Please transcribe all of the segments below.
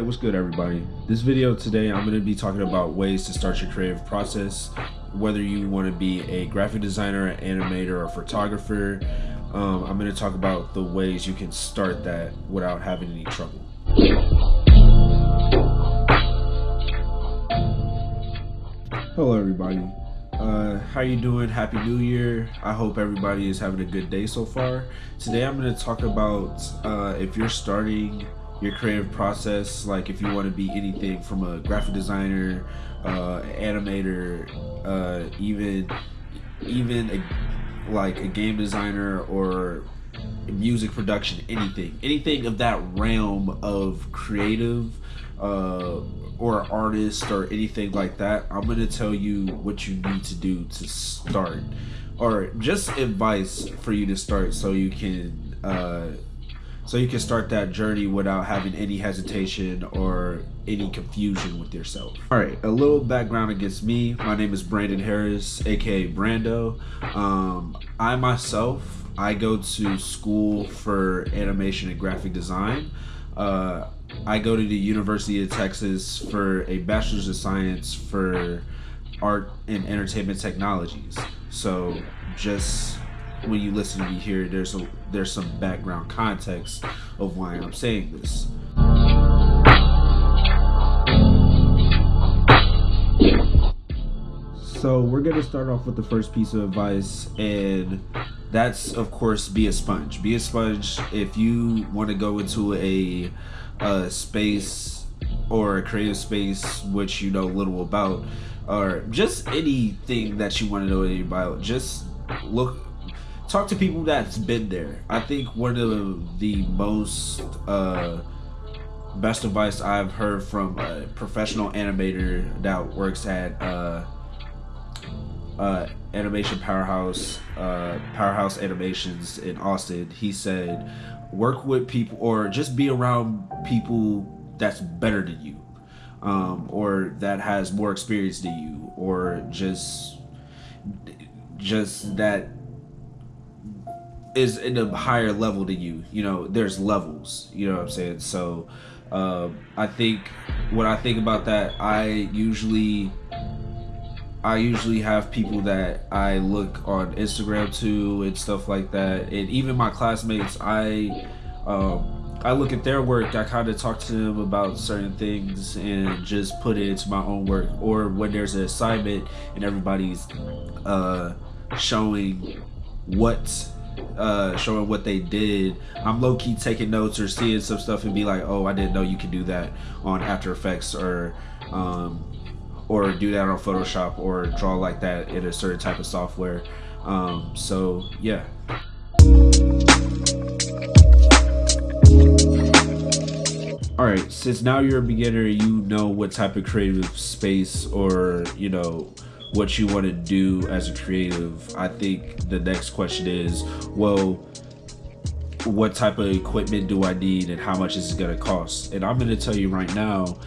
what's good everybody? This video today I'm going to be talking about ways to start your creative process, whether you want to be a graphic designer, an animator, or photographer. I'm going to talk about the ways you can start that without having any trouble. Hello everybody, how you doing? Happy New Year. I hope everybody is having a good day so far. Today I'm going to talk about if you're starting your creative process, like if you want to be anything from a graphic designer, animator, even like a game designer or music production, anything of that realm of creative or artist or anything like that. I'm going to tell you what you need to do to start, or just advice for you to start so you can start that journey without having any hesitation or any confusion with yourself. All right, a little background against me. My name is Brandon Harris, aka Brando. I go to school for animation and graphic design. I go to the University of Texas for a Bachelor's of Science for Art and Entertainment Technologies. So just when you listen to me here, there's some background context of why I'm saying this. So we're gonna start off with the first piece of advice, and that's of course be a sponge. Be a sponge if you want to go into a space or a creative space which you know little about, or just anything that you want to know about. Just talk to people that's been there. I think one of the most best advice I've heard from a professional animator that works at Animation Powerhouse Animations in Austin. He said, work with people, or just be around people that's better than you, or that has more experience than you, or just that is in a higher level than you. You know, there's levels, you know what I'm saying? So I think when I think about that, I usually have people that I look on Instagram to and stuff like that, and even my classmates, I look at their work. I kind of talk to them about certain things and just put it into my own work. Or when there's an assignment and everybody's showing what they did, I'm low-key taking notes or seeing some stuff and be like, oh, I didn't know you could do that on After Effects, or do that on Photoshop, or draw like that in a certain type of software. So yeah. Alright, since now you're a beginner, you know what type of creative space, or you know what you want to do as a creative. I think the next question is, well, what type of equipment do I need and how much is it going to cost? And I'm going to tell you right now,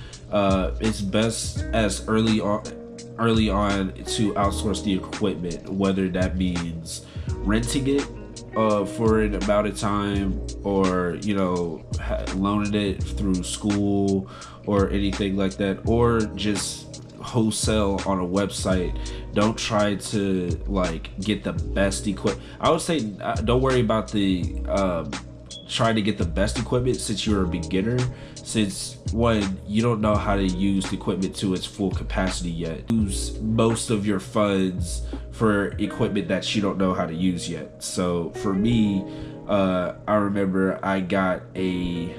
it's best as early on to outsource the equipment, whether that means renting it for an amount of time, or you know, loaning it through school or anything like that, or just wholesale on a website. Don't try to like get the best equipment. I would say don't worry about the trying to get the best equipment, since you're a beginner, since one, you don't know how to use the equipment to its full capacity yet. Use most of your funds for equipment that you don't know how to use yet. So for me, I remember I got beginning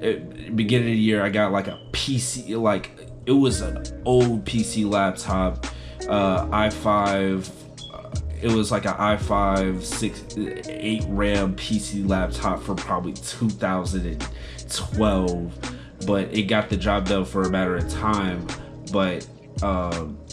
of the year, I got like a PC, like it was an old PC laptop, i5. It was like an i5 8 RAM PC laptop from probably 2012, but it got the job done for a matter of time. But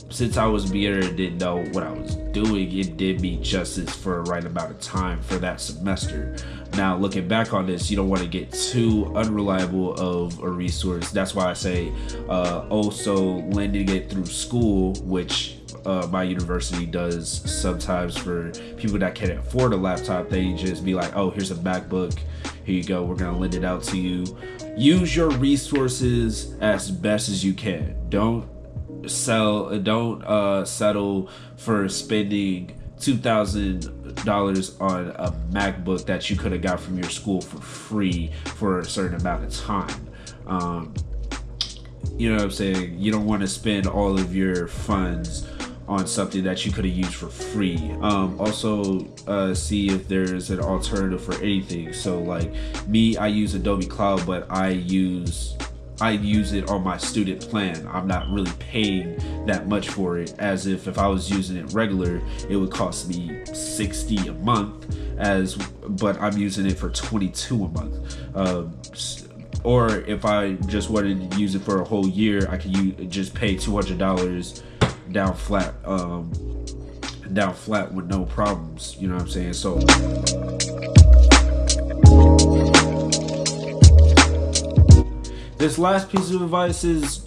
since I was a beginner and didn't know what I was doing, it did me justice for a right amount of time for that semester. Now looking back on this, you don't want to get too unreliable of a resource. That's why I say also lending it through school, which my university does sometimes for people that can't afford a laptop. They just be like, oh, here's a MacBook, here you go, we're gonna lend it out to you. use your resources as best as you can. Don't settle for spending $2,000 on a MacBook that you could have got from your school for free for a certain amount of time. You know what I'm saying? You don't want to spend all of your funds on something that you could have used for free. Also, see if there's an alternative for anything. So like me, I use Adobe Cloud, but I use it on my student plan. I'm not really paying that much for it, as if I was using it regular, it would cost me $60 a month, but I'm using it for $22 a month. Or if I just wanted to use it for a whole year, I could just pay $200 down flat with no problems. You know what I'm saying? So this last piece of advice is,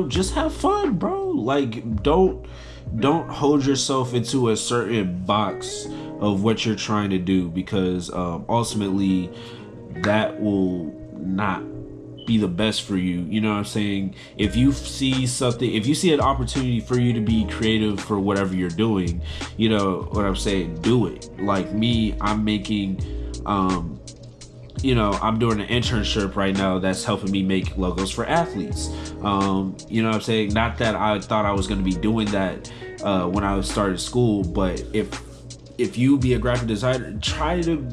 just have fun, bro. Like, don't hold yourself into a certain box of what you're trying to do, because ultimately that will not be the best for you. You know what I'm saying? If you see an opportunity for you to be creative for whatever you're doing, you know what I'm saying, do it. Like me, I'm making I'm doing an internship right now that's helping me make logos for athletes. You know what I'm saying? Not that I thought I was going to be doing that when I started school, but if you be a graphic designer, try to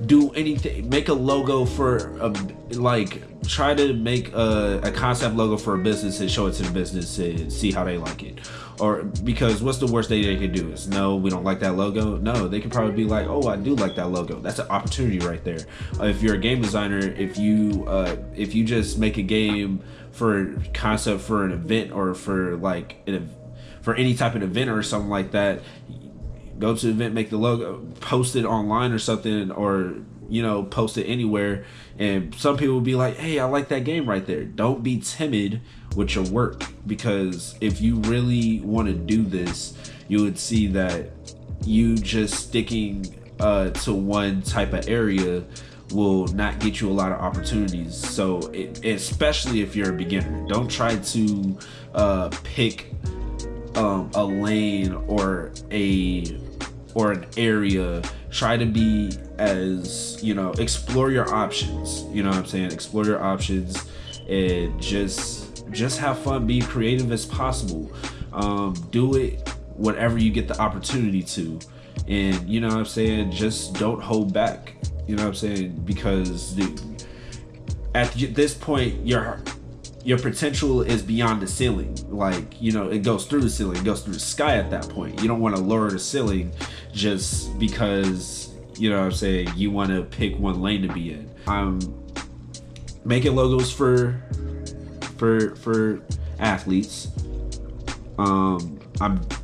do anything. Make a logo try to make a concept logo for a business and show it to the business and see how they like it. Or because what's the worst thing they could do is, no, we don't like that logo. No, they could probably be like, oh, I do like that logo. That's an opportunity right there. If you're a game designer, if you just make a game for concept for an event, or for any type of event or something like that, go to the event, make the logo, post it online or something, or post it anywhere, and some people will be like, hey, I like that game right there. Don't be timid with your work, because if you really want to do this, you would see that you just sticking to one type of area will not get you a lot of opportunities. So especially if you're a beginner, don't try to pick a lane or an area. Try to be as, explore your options. You know what I'm saying? Explore your options and just have fun. Be creative as possible. Do it whenever you get the opportunity to. And you know what I'm saying? Just don't hold back. You know what I'm saying? Because at this point, your potential is beyond the ceiling. Like, it goes through the ceiling, it goes through the sky at that point. You don't want to lower the ceiling just because, you know what I'm saying, you want to pick one lane to be in. I'm making logos for athletes. I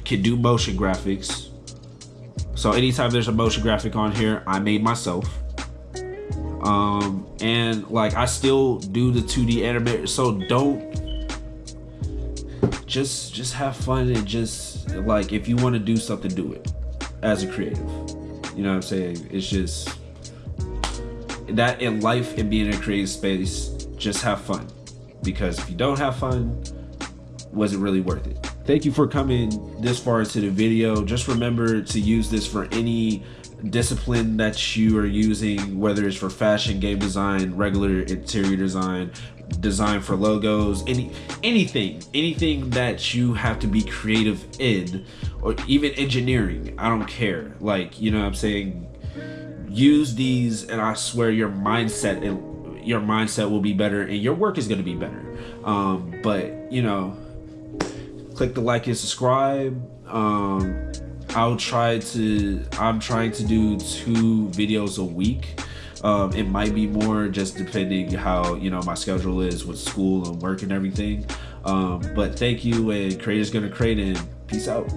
can do motion graphics. So anytime there's a motion graphic on here, I made myself. And I still do the 2D animation. So just have fun, and just if you want to do something, do it as a creative. You know what I'm saying? It's just that in life and being in a creative space, just have fun, because if you don't have fun, was it really worth it? Thank you for coming this far into the video. Just remember to use this for any discipline that you are using, whether it's for fashion, game design, regular interior design for logos, anything that you have to be creative in, or even engineering. I don't care. You know what I'm saying? Use these, and I swear your mindset will be better, and your work is going to be better. But click the like and subscribe. I'm trying to do 2 videos a week. It might be more, just depending how my schedule is with school and work and everything. But thank you, and creators gonna create, and peace out.